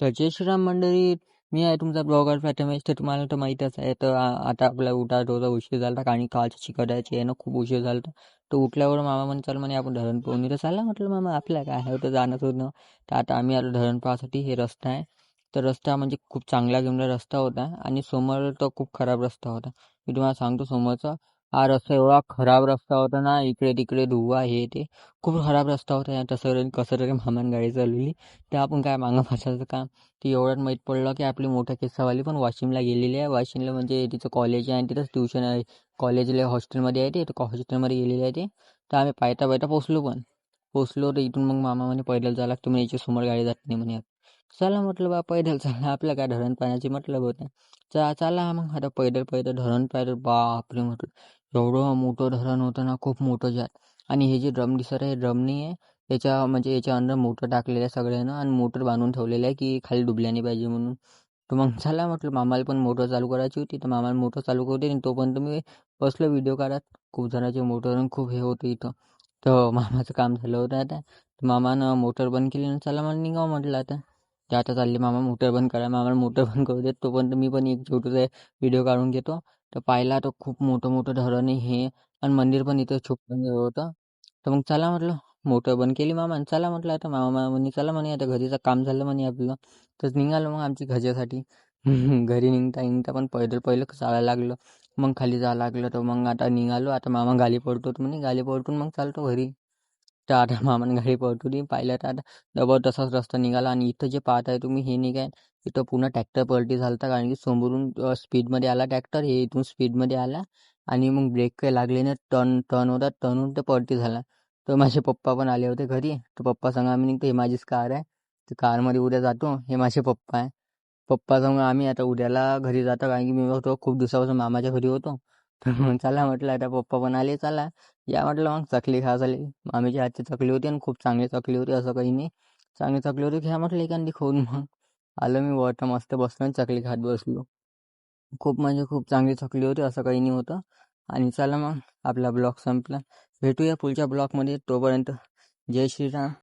तर जय श्रीराम मंडळी. मी आहे तुमचा ब्लॉगर प्रथमेश. तर तुम्हाला तर माहीतच आहे. तर आता आपला उठा थोडा उशीर झाला कारण कालची चिकटायची आहे ना, खूप उशीर झाला. तर उठल्यावर मामा म्हणे चल म्हणे आपण धरण पाहून. तर चालला म्हटलं मामा आपल्या काय आहे होतं जाणंच होतं. तर आता आम्ही आलो धरण पाहासाठी. हे रस्ता आहे. तर रस्ता म्हणजे खूप चांगला गेमला रस्ता होता आणि समोर तर खूप खराब रस्ता होता. मी तुम्हाला सांगतो समोरचा हा रस्ता एवढा खराब रस्ता होता ना, इकडे तिकडे धुवा हे ते खूप खराब रस्ता होता. तसं कसं तरी मामाने गाडी चालवली. ते आपण काय मागं बसायचं काम. ते एवढ्यात माहीत पडलं की आपली मोठ्या केसावाली पण वाशिमला गेलेली आहे. वाशिमला म्हणजे तिचं कॉलेज आहे आणि तिथंच ट्युशन आहे. कॉलेजला हॉस्टेलमध्ये आहे ते. तर हॉस्टेलमध्ये गेलेली आहे ते. तर आम्ही पायता पायता पोचलो तर इथून मग मामा म्हणे पैदल जायला लागतं म्हणे, याच्या समोर गाडी जात नाही म्हणे. चला म्हटलं बा पैदल चला, आपलं काय धरण पाण्याची मतलब होतं. चला मग आता पैदल पैदल धरण पाहिलं. बापरे म्हटलं एवढं मोठं धरण होतं ना, खूप मोठं जात. आणि हे जे ड्रम दिसत आहे ड्रम नाही आहे, याच्या म्हणजे याच्या अंदर मोटर टाकलेलं आहे सगळ्यांना आणि मोटर बांधून ठेवलेलं आहे की खाली डुबल्या नाही पाहिजे म्हणून. तर मग चला म्हटलं मामाला पण मोटर चालू करायची होती. तर मामाला मोटर चालू करू दे आणि तोपर्यंत मी बसलो व्हिडिओ काढत. खूप जणांचे मोटर आणि खूप हे होतं इथं. तर मामाचं काम झालं होतं आता. तर मामानं मोटर बंद केली आणि चला मला निघावं म्हटलं आता. ते आता चालले मामा मोटर बंद करा. मामाला मोटर बंद करू देत तोपर्यंत मी पण एक छोटूसा व्हिडिओ काढून घेतो. तर पाहिला तर खूप मोठं मोठं धरण आहे हे आणि मंदिर पण इथं छोटं होतं. तर मग चला म्हटलं मोटर बंद केली मामा आणि चला म्हटलं आता मामा म्हणे चला म्हणे आता घरीचं काम झालं म्हणे आपलं. तर निघालो मग आमची घरच्यासाठी. घरी निघता निघता पण पैदल पहिलं चालायला लागलं. मग खाली जायला लागलं. तर मग आता निघालो. आता मामा गाली पडतो म्हणे, गाली पडतून मग चालतो घरी. तर आता मामाने गाडी पळवली. पाहिलं तर आता डबल तसाच रस्ता निघाला आणि इथं जे पाहताय तुम्ही हे निघाय इथं पुन्हा ट्रॅक्टर पलटी झालता कारण की समोरून स्पीडमध्ये आला ट्रॅक्टर, हे इथून स्पीडमध्ये आला आणि मग ब्रेक काही लागले नाही. टर्न टर्न होता, टर्नहून ते पलटी झाला. तर माझे पप्पा पण आले होते घरी. तर पप्पा सांगा आम्ही निघतो, हे माझीच कार आहे. तर कारमध्ये उद्या जातो. हे माझे पप्पा आहे. पप्पा सांग आम्ही आता उद्याला घरी जातो कारण की मी होतो खूप दिवसापासून मामाच्या घरी होतो. तर मग चला म्हटलं आता पप्पा पण आले चला या म्हटलं मग चकली खा झाली. मामीची हातची चकली होती आणि खूप चांगली चकली होती, असं काही नाही. चांगली चकली होती, घ्या म्हटलं एखादी खाऊन. मग आलो मी वरती मस्त बसलो आणि चकली खात बसलो. खूप म्हणजे खूप चांगली चकली होती, असं काही नाही होतं. आणि चला मग आपला ब्लॉग संपला. भेटूया पुढच्या ब्लॉगमध्ये. तोपर्यंत जय श्रीराम.